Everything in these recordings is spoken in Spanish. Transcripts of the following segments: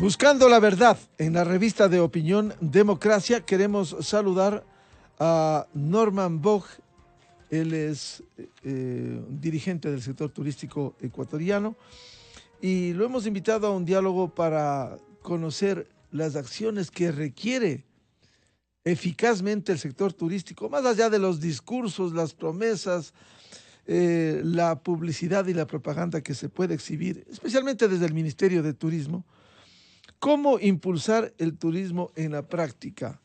Buscando la verdad, en la revista de opinión Democracia, queremos saludar a Norman Bog. Él es dirigente del sector turístico ecuatoriano y lo hemos invitado a un diálogo para conocer las acciones que requiere eficazmente el sector turístico, más allá de los discursos, las promesas, la publicidad y la propaganda que se puede exhibir, especialmente desde el Ministerio de Turismo. ¿Cómo impulsar el turismo en la práctica?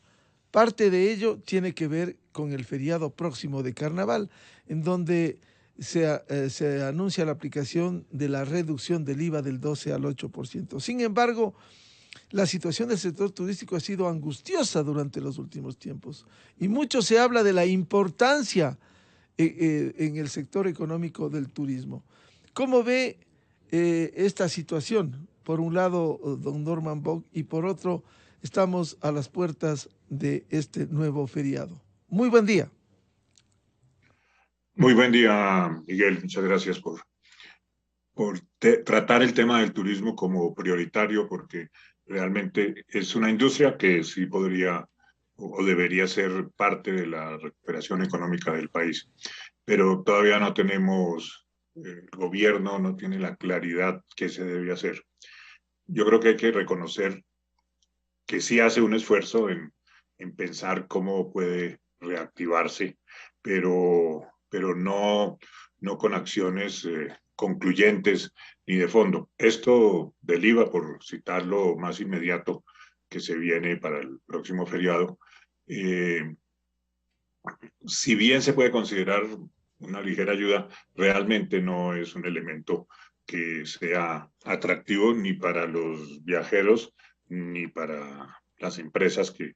Parte de ello tiene que ver con el feriado próximo de Carnaval, en donde se anuncia la aplicación de la reducción del IVA del 12 al 8%. Sin embargo, la situación del sector turístico ha sido angustiosa durante los últimos tiempos y mucho se habla de la importancia en el sector económico del turismo. ¿Cómo ve esta situación? Por un lado, don Norman Bog, y por otro, estamos a las puertas de este nuevo feriado. Muy buen día. Muy buen día, Miguel. Muchas gracias por tratar el tema del turismo como prioritario, porque realmente es una industria que sí podría o debería ser parte de la recuperación económica del país. Pero todavía no tenemos, el gobierno no tiene la claridad que se debe hacer. Yo creo que hay que reconocer que sí hace un esfuerzo en pensar cómo puede reactivarse, pero no con acciones concluyentes ni de fondo. Esto del IVA, por citarlo más inmediato, que se viene para el próximo feriado, eh, si bien se puede considerar una ligera ayuda, realmente no es un elemento que sea atractivo ni para los viajeros ni para las empresas que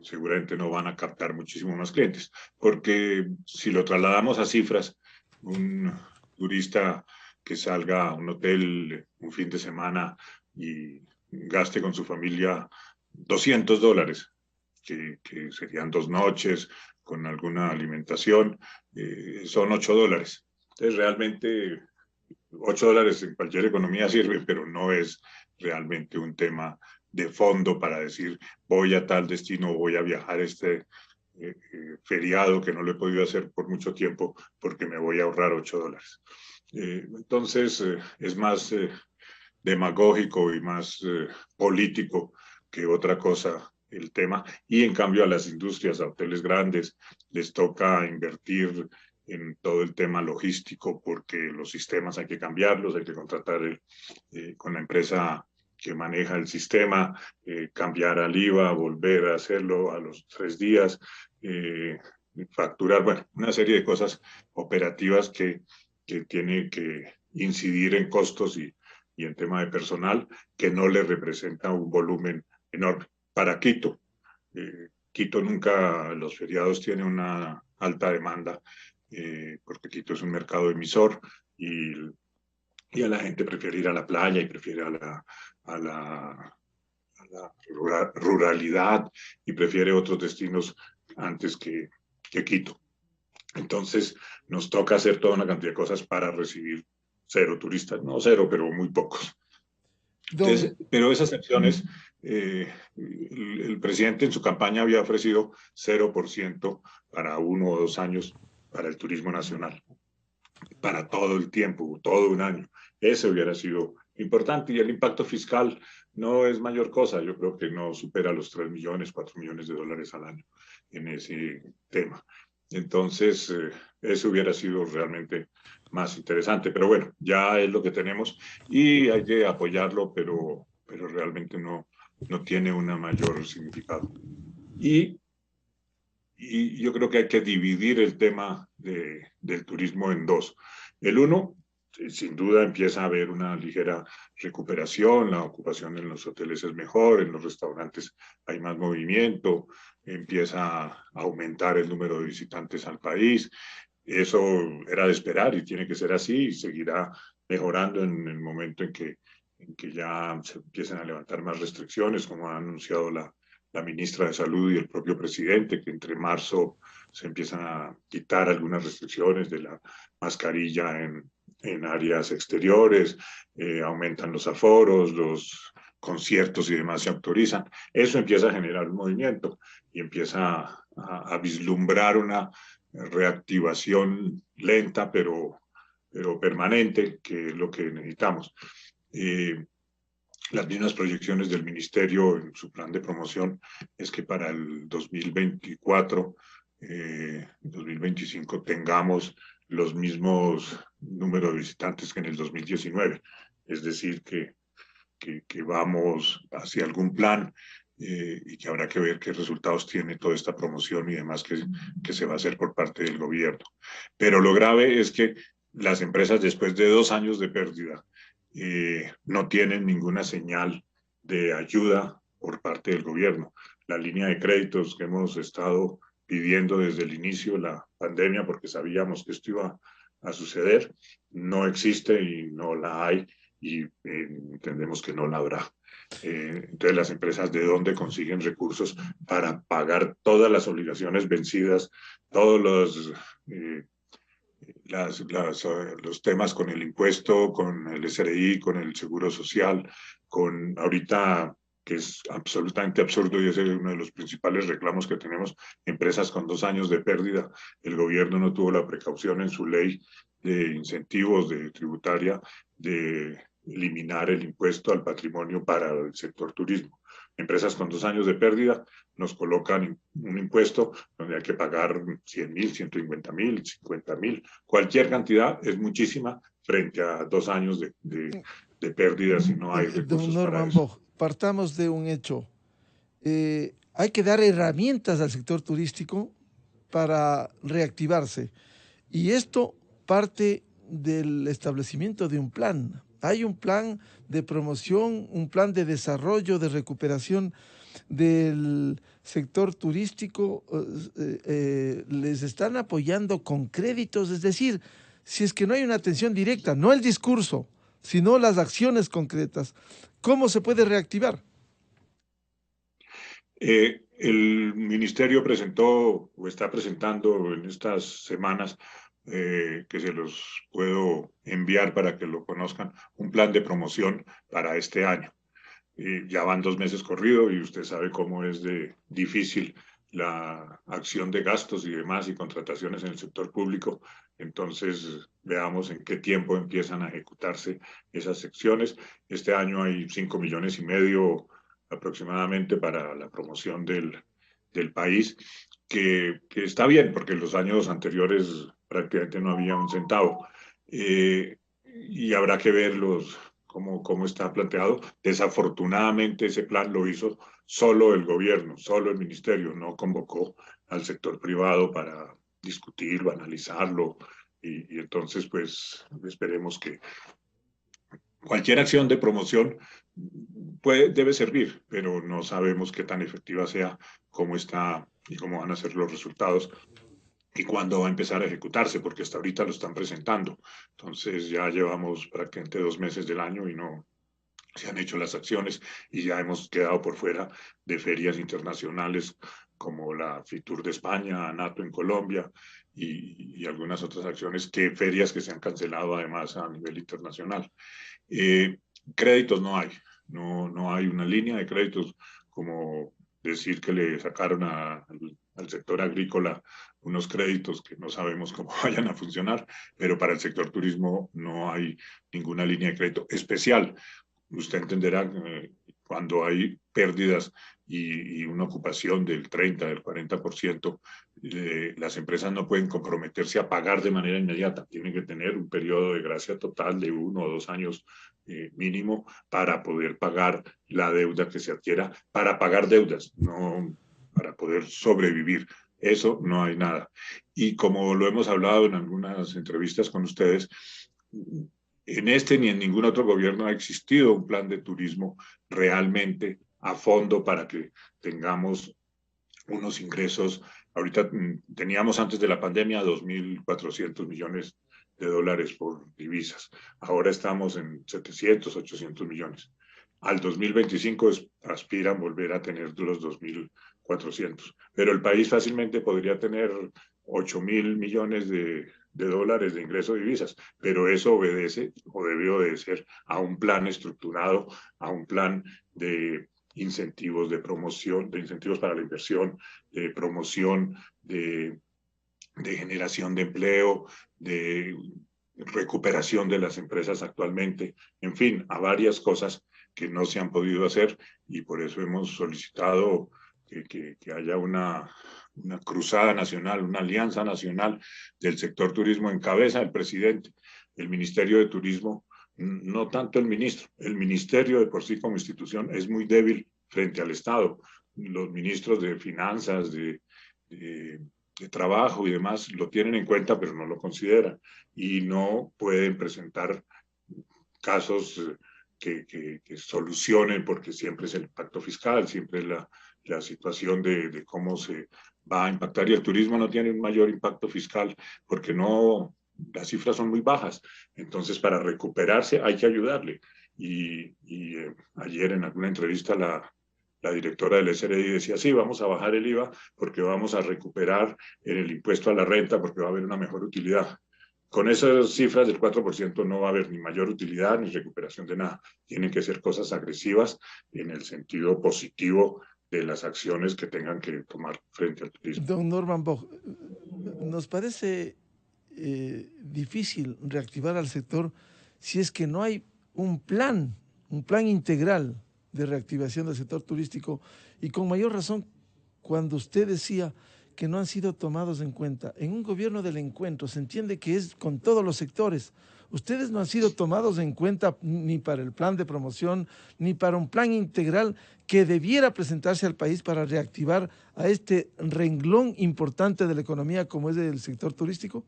seguramente no van a captar muchísimo más clientes. Porque si lo trasladamos a cifras, un turista que salga a un hotel un fin de semana y gaste con su familia $200, que serían 2 noches con alguna alimentación, son $8. Entonces, realmente $8 en cualquier economía sirve, pero no es realmente un tema de fondo para decir voy a tal destino, voy a viajar feriado que no lo he podido hacer por mucho tiempo porque me voy a ahorrar $8. Entonces, es más demagógico y más político que otra cosa el tema. Y en cambio a las industrias, a hoteles grandes, les toca invertir en todo el tema logístico porque los sistemas hay que cambiarlos, hay que contratar con la empresa que maneja el sistema, cambiar al IVA, volver a hacerlo a los 3 días, facturar, bueno, una serie de cosas operativas que tiene que incidir en costos y en tema de personal que no le representa un volumen enorme. Para Quito, Quito nunca, los feriados tiene una alta demanda porque Quito es un mercado emisor y a la gente prefiere ir a la playa y prefiere a la ruralidad y prefiere otros destinos antes que Quito. Entonces nos toca hacer toda una cantidad de cosas para recibir cero turistas, no cero, pero muy pocos. Don, Entonces, pero esas acciones, el presidente en su campaña había ofrecido 0% para 1 o 2 años para el turismo nacional, para todo el tiempo, todo un año. Ese hubiera sido importante y el impacto fiscal no es mayor cosa. Yo creo que no supera los 3 millones, 4 millones de dólares al año en ese tema. Entonces, eso hubiera sido realmente más interesante. Pero bueno, ya es lo que tenemos y hay que apoyarlo, pero realmente no tiene un mayor significado. Y, y yo creo que hay que dividir el tema del turismo en dos. El uno, sin duda empieza a haber una ligera recuperación, la ocupación en los hoteles es mejor, en los restaurantes hay más movimiento, empieza a aumentar el número de visitantes al país. Eso era de esperar y tiene que ser así y seguirá mejorando en el momento en que ya se empiecen a levantar más restricciones, como ha anunciado la ministra de Salud y el propio presidente, que entre marzo se empiezan a quitar algunas restricciones de la mascarilla en áreas exteriores, aumentan los aforos, los conciertos y demás se autorizan. Eso empieza a generar un movimiento y empieza a vislumbrar una reactivación lenta, pero permanente, que es lo que necesitamos. Las mismas proyecciones del Ministerio en su plan de promoción es que para el 2024, 2025 tengamos los mismos números de visitantes que en el 2019. Es decir, que vamos hacia algún plan y que habrá que ver qué resultados tiene toda esta promoción y demás que se va a hacer por parte del gobierno. Pero lo grave es que las empresas, después de 2 años de pérdida, no tienen ninguna señal de ayuda por parte del gobierno. La línea de créditos que hemos estado pidiendo desde el inicio de la pandemia, porque sabíamos que esto iba a suceder, no existe y no la hay, y entendemos que no la habrá. Entonces, las empresas, ¿de dónde consiguen recursos para pagar todas las obligaciones vencidas, todos los temas con el impuesto, con el SRI, con el seguro social, con ahorita, que es absolutamente absurdo y ese es uno de los principales reclamos que tenemos, empresas con 2 años de pérdida? El gobierno no tuvo la precaución en su ley de incentivos de tributaria de eliminar el impuesto al patrimonio para el sector turismo. Empresas con 2 años de pérdida nos colocan un impuesto donde hay que pagar 100.000, 150.000, 50.000, cualquier cantidad es muchísima frente a 2 años de pérdidas y no hay Don recursos para Norman eso. Bog, partamos de un hecho. Hay que dar herramientas al sector turístico para reactivarse. Y esto parte del establecimiento de un plan. Hay un plan de promoción, un plan de desarrollo, de recuperación del sector turístico. Les están apoyando con créditos, es decir, si es que no hay una atención directa, no el discurso, sino las acciones concretas, ¿cómo se puede reactivar? El ministerio presentó o está presentando en estas semanas, que se los puedo enviar para que lo conozcan, un plan de promoción para este año. Ya van 2 meses corrido y usted sabe cómo es de difícil la acción de gastos y demás y contrataciones en el sector público. Entonces, veamos en qué tiempo empiezan a ejecutarse esas secciones. Este año hay 5,5 millones aproximadamente para la promoción del país, que está bien, porque en los años anteriores prácticamente no había un centavo. Y habrá que verlos cómo está planteado. Desafortunadamente ese plan lo hizo solo el gobierno, solo el ministerio, no convocó al sector privado para discutirlo, analizarlo, y entonces pues esperemos que cualquier acción de promoción debe servir, pero no sabemos qué tan efectiva sea, cómo está y cómo van a ser los resultados y cuándo va a empezar a ejecutarse, porque hasta ahorita lo están presentando. Entonces ya llevamos prácticamente 2 meses del año y no se han hecho las acciones y ya hemos quedado por fuera de ferias internacionales como la FITUR de España, NATO en Colombia y algunas otras acciones, ferias que se han cancelado además a nivel internacional. Eh, Créditos no hay, no hay una línea de créditos como decir que le sacaron al sector agrícola unos créditos que no sabemos cómo vayan a funcionar, pero para el sector turismo no hay ninguna línea de crédito especial. Usted entenderá cuando hay pérdidas y una ocupación del 30, del 40%, las empresas no pueden comprometerse a pagar de manera inmediata. Tienen que tener un periodo de gracia total de 1 o 2 años mínimo para poder pagar la deuda que se adquiera, para pagar deudas, no para poder sobrevivir. Eso no hay nada. Y como lo hemos hablado en algunas entrevistas con ustedes, en este ni en ningún otro gobierno ha existido un plan de turismo realmente a fondo para que tengamos unos ingresos. Ahorita teníamos antes de la pandemia 2.400 millones de dólares por divisas. Ahora estamos en 700, 800 millones. Al 2025 aspiran volver a tener los 2.400. Pero el país fácilmente podría tener 8.000 millones de dólares de ingreso de divisas, pero eso obedece o debe obedecer a un plan estructurado, a un plan de incentivos de promoción, de incentivos para la inversión, de promoción, de generación de empleo, de recuperación de las empresas actualmente, en fin, a varias cosas que no se han podido hacer y por eso hemos solicitado que haya una cruzada nacional, una alianza nacional del sector turismo en cabeza del presidente, el Ministerio de Turismo, no tanto el ministerio de por sí como institución es muy débil frente al Estado. Los ministros de finanzas, de trabajo y demás lo tienen en cuenta, pero no lo consideran y no pueden presentar casos que solucionen, porque siempre es el impacto fiscal, siempre es la situación de cómo se va a impactar. Y el turismo no tiene un mayor impacto fiscal porque no, las cifras son muy bajas. Entonces, para recuperarse hay que ayudarle. Ayer en alguna entrevista la directora del SRI decía, sí, vamos a bajar el IVA porque vamos a recuperar en el impuesto a la renta porque va a haber una mejor utilidad. Con esas cifras del 4% no va a haber ni mayor utilidad ni recuperación de nada. Tienen que ser cosas agresivas en el sentido positivo de las acciones que tengan que tomar frente al turismo. Don Norman Boch, nos parece difícil reactivar al sector si es que no hay un plan integral de reactivación del sector turístico y con mayor razón cuando usted decía que no han sido tomados en cuenta. En un gobierno del encuentro se entiende que es con todos los sectores. Ustedes no han sido tomados en cuenta ni para el plan de promoción, ni para un plan integral que debiera presentarse al país para reactivar a este renglón importante de la economía como es el sector turístico.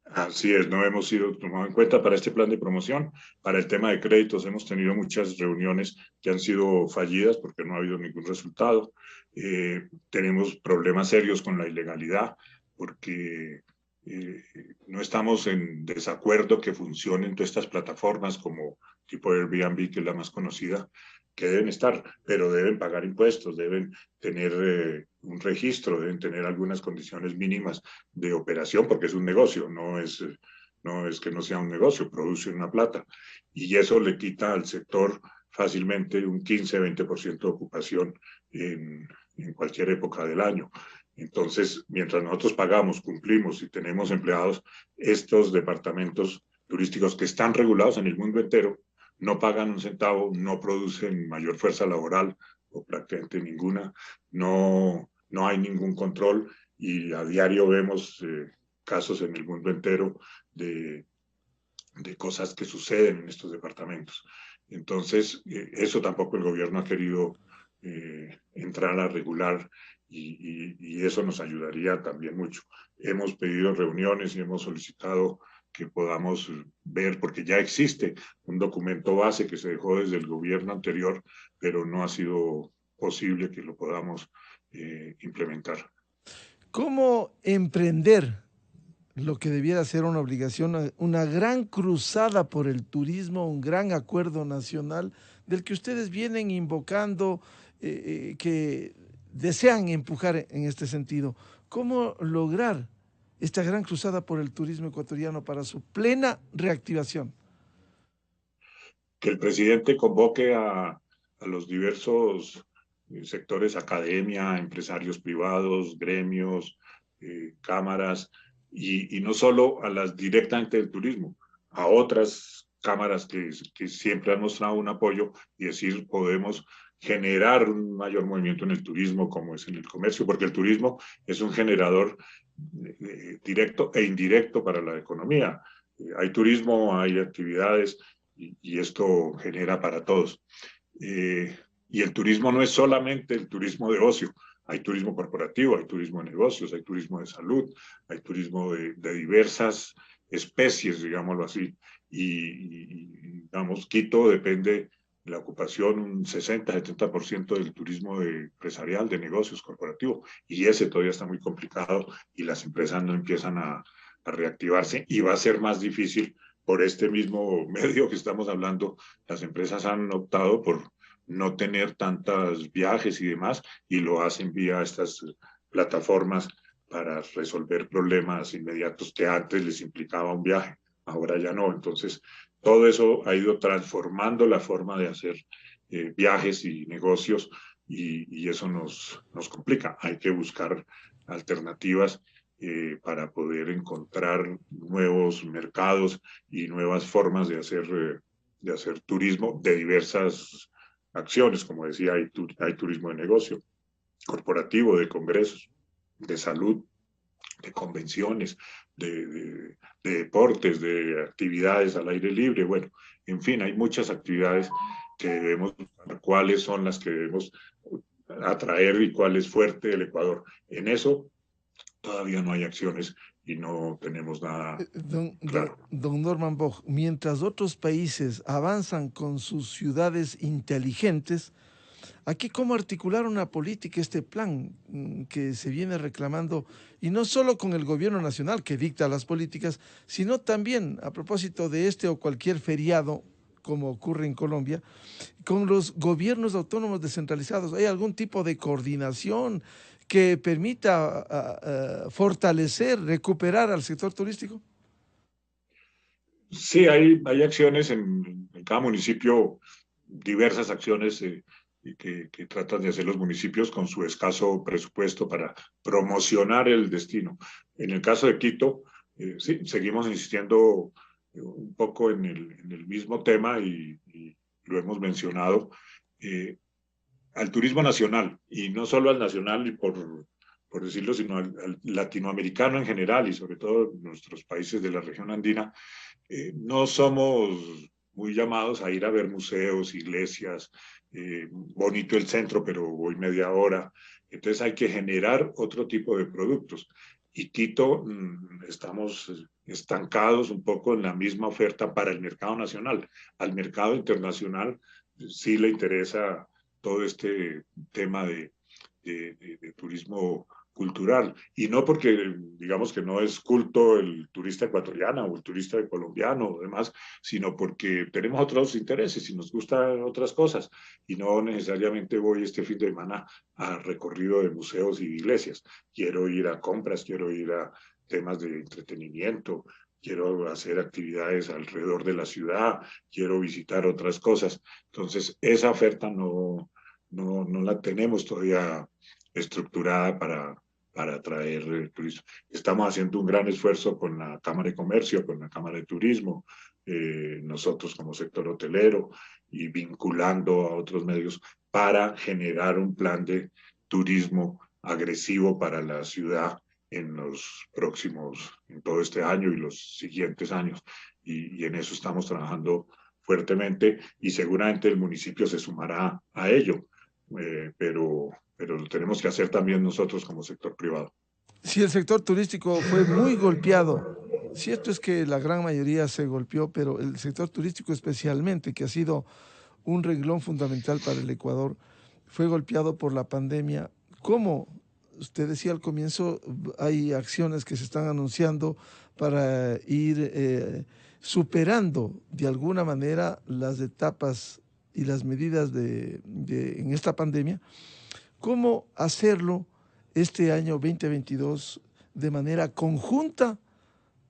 Así es, no hemos sido tomados en cuenta para este plan de promoción. Para el tema de créditos hemos tenido muchas reuniones que han sido fallidas porque no ha habido ningún resultado. Tenemos problemas serios con la ilegalidad porque no estamos en desacuerdo que funcionen todas estas plataformas como tipo Airbnb, que es la más conocida, que deben estar, pero deben pagar impuestos, deben tener un registro, deben tener algunas condiciones mínimas de operación, porque es un negocio, no es que no sea un negocio, produce una plata. Y eso le quita al sector fácilmente un 15-20% de ocupación en cualquier época del año. Entonces, mientras nosotros pagamos, cumplimos y tenemos empleados, estos departamentos turísticos que están regulados en el mundo entero, no pagan un centavo, no producen mayor fuerza laboral o prácticamente ninguna, no hay ningún control y a diario vemos casos en el mundo entero de cosas que suceden en estos departamentos. Entonces, eso tampoco el gobierno ha querido entrar a regular y eso nos ayudaría también mucho. Hemos pedido reuniones y hemos solicitado que podamos ver, porque ya existe un documento base que se dejó desde el gobierno anterior, pero no ha sido posible que lo podamos implementar. ¿Cómo emprender lo que debiera ser una obligación, una gran cruzada por el turismo, un gran acuerdo nacional del que ustedes vienen invocando, que desean empujar en este sentido? ¿Cómo lograr esta gran cruzada por el turismo ecuatoriano para su plena reactivación? Que el presidente convoque a los diversos sectores, academia, empresarios privados, gremios, cámaras, y no solo a las directamente del turismo, a otras cámaras que siempre han mostrado un apoyo y decir, podemos generar un mayor movimiento en el turismo como es en el comercio, porque el turismo es un generador directo e indirecto para la economía. Hay turismo, hay actividades y esto genera para todos. Y el turismo no es solamente el turismo de ocio, hay turismo corporativo, hay turismo de negocios, hay turismo de salud, hay turismo de diversas especies, digámoslo así. Digamos, Quito depende de la ocupación un 60-70% del turismo empresarial, de negocios corporativo, y ese todavía está muy complicado y las empresas no empiezan a reactivarse y va a ser más difícil por este mismo medio que estamos hablando. Las empresas han optado por no tener tantos viajes y demás y lo hacen vía estas plataformas para resolver problemas inmediatos que antes les implicaba un viaje, ahora ya no. Entonces, todo eso ha ido transformando la forma de hacer viajes y negocios y eso nos complica. Hay que buscar alternativas para poder encontrar nuevos mercados y nuevas formas de hacer turismo de diversas acciones. Como decía, hay turismo de negocio, corporativo, de congresos, de salud, de convenciones, de deportes, de actividades al aire libre. Bueno, en fin, hay muchas actividades que debemos buscar cuáles son las que debemos atraer y cuál es fuerte el Ecuador. En eso todavía no hay acciones y no tenemos nada claro. Don Norman Bosch, mientras otros países avanzan con sus ciudades inteligentes, aquí cómo articular una política, este plan que se viene reclamando, y no solo con el gobierno nacional que dicta las políticas, sino también a propósito de este o cualquier feriado, como ocurre en Colombia, con los gobiernos autónomos descentralizados. ¿Hay algún tipo de coordinación que permita fortalecer, recuperar al sector turístico? Sí, hay acciones en cada municipio, diversas acciones que tratan de hacer los municipios con su escaso presupuesto para promocionar el destino. En el caso de Quito, sí, seguimos insistiendo un poco en el mismo tema y lo hemos mencionado, eh, al turismo nacional, y no solo al nacional, y por decirlo, sino al latinoamericano en general, y sobre todo nuestros países de la región andina. No somos muy llamados a ir a ver museos, iglesias, bonito el centro, pero voy media hora. Entonces hay que generar otro tipo de productos. Y Quito, estamos estancados un poco en la misma oferta para el mercado nacional. Al mercado internacional sí le interesa todo este tema de turismo cultural. Y no porque digamos que no es culto el turista ecuatoriano o el turista colombiano o demás, sino porque tenemos otros intereses y nos gustan otras cosas. Y no necesariamente voy este fin de semana a recorrido de museos y iglesias. Quiero ir a compras, quiero ir a temas de entretenimiento, quiero hacer actividades alrededor de la ciudad, quiero visitar otras cosas. Entonces, esa oferta no la tenemos todavía estructurada para atraer el turismo. Estamos haciendo un gran esfuerzo con la Cámara de Comercio, con la Cámara de Turismo, nosotros como sector hotelero y vinculando a otros medios para generar un plan de turismo agresivo para la ciudad en los próximos, en todo este año y los siguientes años. Y en eso estamos trabajando fuertemente y seguramente el municipio se sumará a ello, pero lo tenemos que hacer también nosotros como sector privado. Si el sector turístico fue muy golpeado, cierto es que la gran mayoría se golpeó, pero el sector turístico especialmente, que ha sido un renglón fundamental para el Ecuador, fue golpeado por la pandemia. ¿Cómo? Usted decía al comienzo, hay acciones que se están anunciando para ir superando de alguna manera las etapas y las medidas en esta pandemia. ¿Cómo hacerlo este año 2022 de manera conjunta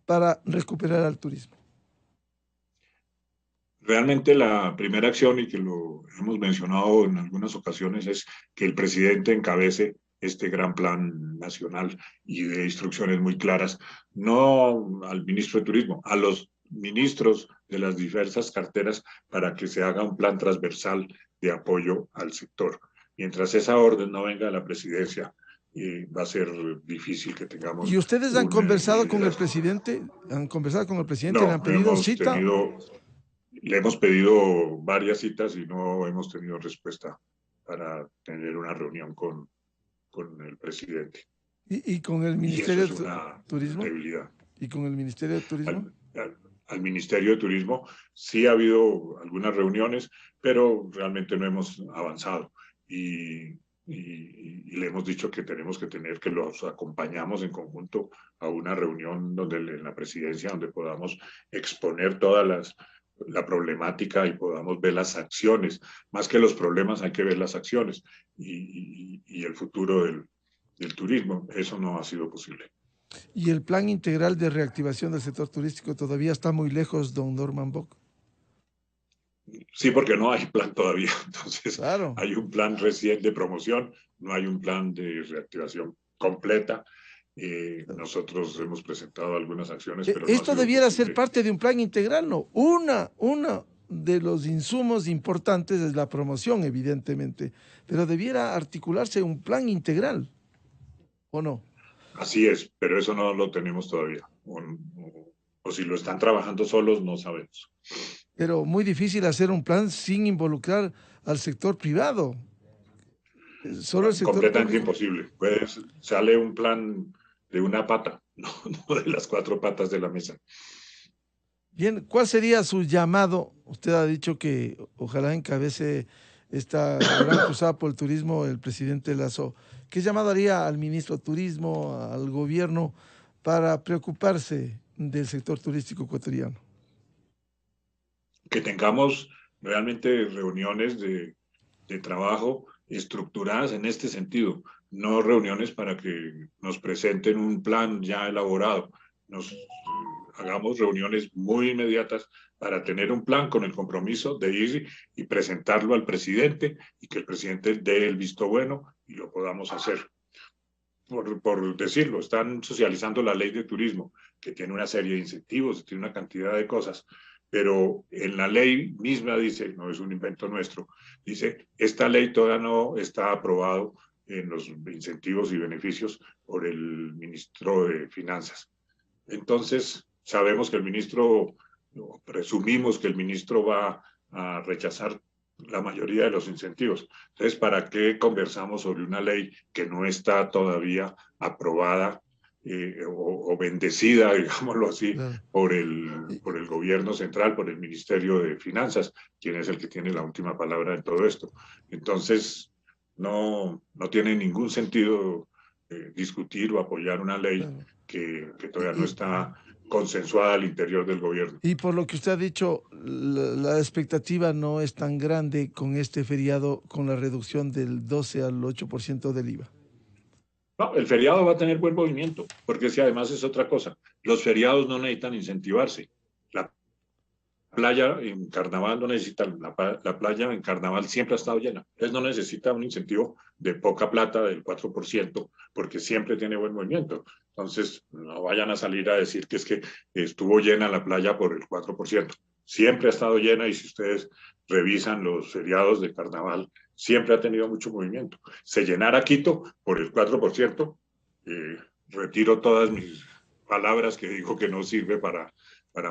para recuperar al turismo? Realmente la primera acción, y que lo hemos mencionado en algunas ocasiones, es que el presidente encabece este gran plan nacional y de instrucciones muy claras, no al ministro de Turismo, a los ministros de las diversas carteras para que se haga un plan transversal de apoyo al sector. Mientras esa orden no venga de la presidencia, va a ser difícil que tengamos ¿Y ustedes han un conversado con el liderazgo. presidente? ¿Han conversado con el presidente? ¿Le han No, pedido cita? le hemos pedido varias citas y no hemos tenido respuesta para tener una reunión con el presidente. ¿Y con el Y eso Ministerio es de una Turismo? debilidad. ¿Y con el Ministerio de Turismo? Al, al Ministerio de Turismo sí ha habido algunas reuniones, pero realmente no hemos avanzado. Y le hemos dicho que tenemos que tener, que los acompañamos en conjunto a una reunión donde en la presidencia, donde podamos exponer la problemática y podamos ver las acciones. Más que los problemas, hay que ver las acciones y el futuro del turismo. Eso no ha sido posible. ¿Y el plan integral de reactivación del sector turístico todavía está muy lejos, don Norman Bock? Sí, porque no hay plan todavía. Entonces, Claro. hay un plan recién de promoción, no hay un plan de reactivación completa. Nosotros hemos presentado algunas acciones, pero no ha Esto sido debiera ser posible. parte de un plan integral, ¿no? Una de los insumos importantes es la promoción, evidentemente, pero debiera articularse un plan integral, ¿o no? Así es, pero eso no lo tenemos todavía. O si lo están trabajando solos, no sabemos. Pero muy difícil hacer un plan sin involucrar al sector privado. Solo el sector Completamente público. imposible. Pues sale un plan de una pata, no de las 4 patas de la mesa. Bien, ¿cuál sería su llamado? Usted ha dicho que ojalá encabece esta gran cruzada por el turismo el presidente Lasso. ¿Qué llamado haría al ministro de Turismo, al gobierno, para preocuparse del sector turístico ecuatoriano? Que tengamos realmente reuniones de trabajo estructuradas en este sentido, no reuniones para que nos presenten un plan ya elaborado. Hagamos reuniones muy inmediatas para tener un plan con el compromiso de ir y presentarlo al presidente y que el presidente dé el visto bueno y lo podamos hacer. Por decirlo, están socializando la ley de turismo, que tiene una serie de incentivos, tiene una cantidad de cosas, pero en la ley misma dice, no es un invento nuestro, dice, esta ley todavía no está aprobado en los incentivos y beneficios por el ministro de Finanzas. Entonces, sabemos que el ministro, presumimos que el ministro va a rechazar la mayoría de los incentivos. Entonces, ¿para qué conversamos sobre una ley que no está todavía aprobada o bendecida, digámoslo así, Claro. por el gobierno central, por el Ministerio de Finanzas, quien es el que tiene la última palabra en todo esto? Entonces, no tiene ningún sentido discutir o apoyar una ley Claro. que todavía no está consensuada al interior del gobierno. Y por lo que usted ha dicho, la expectativa no es tan grande con este feriado, con la reducción del 12 al 8% del IVA. No, el feriado va a tener buen movimiento, porque si además es otra cosa, los feriados no necesitan incentivarse. La playa en carnaval no necesita, la playa en carnaval siempre ha estado llena. Entonces no necesita un incentivo de poca plata del 4%, porque siempre tiene buen movimiento. Entonces no vayan a salir a decir que es que estuvo llena la playa por el 4%. Siempre ha estado llena y si ustedes revisan los feriados de carnaval, siempre ha tenido mucho movimiento. Se llenara Quito por el 4%, retiro todas mis palabras que digo que no sirve para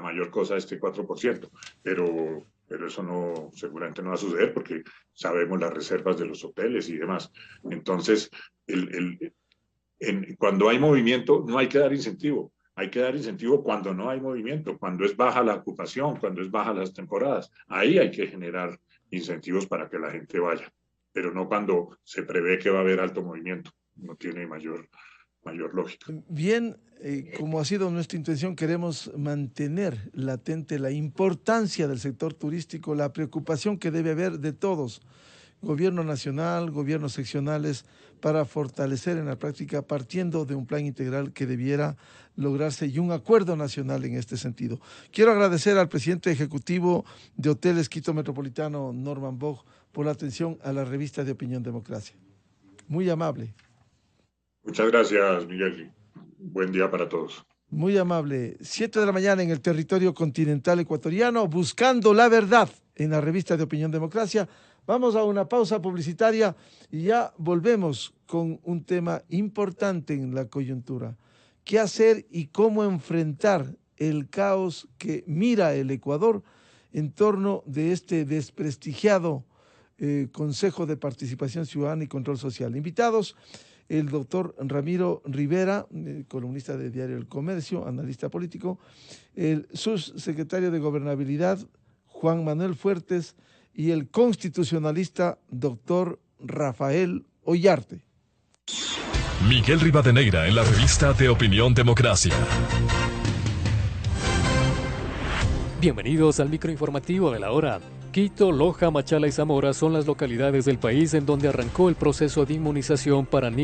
mayor cosa este 4%, pero eso no, seguramente no va a suceder porque sabemos las reservas de los hoteles y demás. Entonces, cuando hay movimiento no hay que dar incentivo, hay que dar incentivo cuando no hay movimiento, cuando es baja la ocupación, cuando es baja las temporadas, ahí hay que generar incentivos para que la gente vaya, pero no cuando se prevé que va a haber alto movimiento, no tiene mayor lógica. Bien, como ha sido nuestra intención, queremos mantener latente la importancia del sector turístico, la preocupación que debe haber de todos, gobierno nacional, gobiernos seccionales, para fortalecer en la práctica, partiendo de un plan integral que debiera lograrse y un acuerdo nacional en este sentido. Quiero agradecer al presidente ejecutivo de Hoteles Quito Metropolitano, Norman Bock, por la atención a la revista de Opinión Democracia. Muy amable. Muchas gracias, Miguel. Buen día para todos. Muy amable. 7 de la mañana en el territorio continental ecuatoriano, buscando la verdad en la revista de Opinión Democracia. Vamos a una pausa publicitaria y ya volvemos con un tema importante en la coyuntura. ¿Qué hacer y cómo enfrentar el caos que mira el Ecuador en torno de este desprestigiado Consejo de Participación Ciudadana y Control Social? Invitados, el doctor Ramiro Rivera, columnista de Diario El Comercio, analista político, el subsecretario de Gobernabilidad, Juan Manuel Fuertes, y el constitucionalista, doctor Rafael Ollarte. Miguel Rivadeneira en la revista de Opinión Democracia. Bienvenidos al microinformativo de la hora. Quito, Loja, Machala y Zamora son las localidades del país en donde arrancó el proceso de inmunización para niños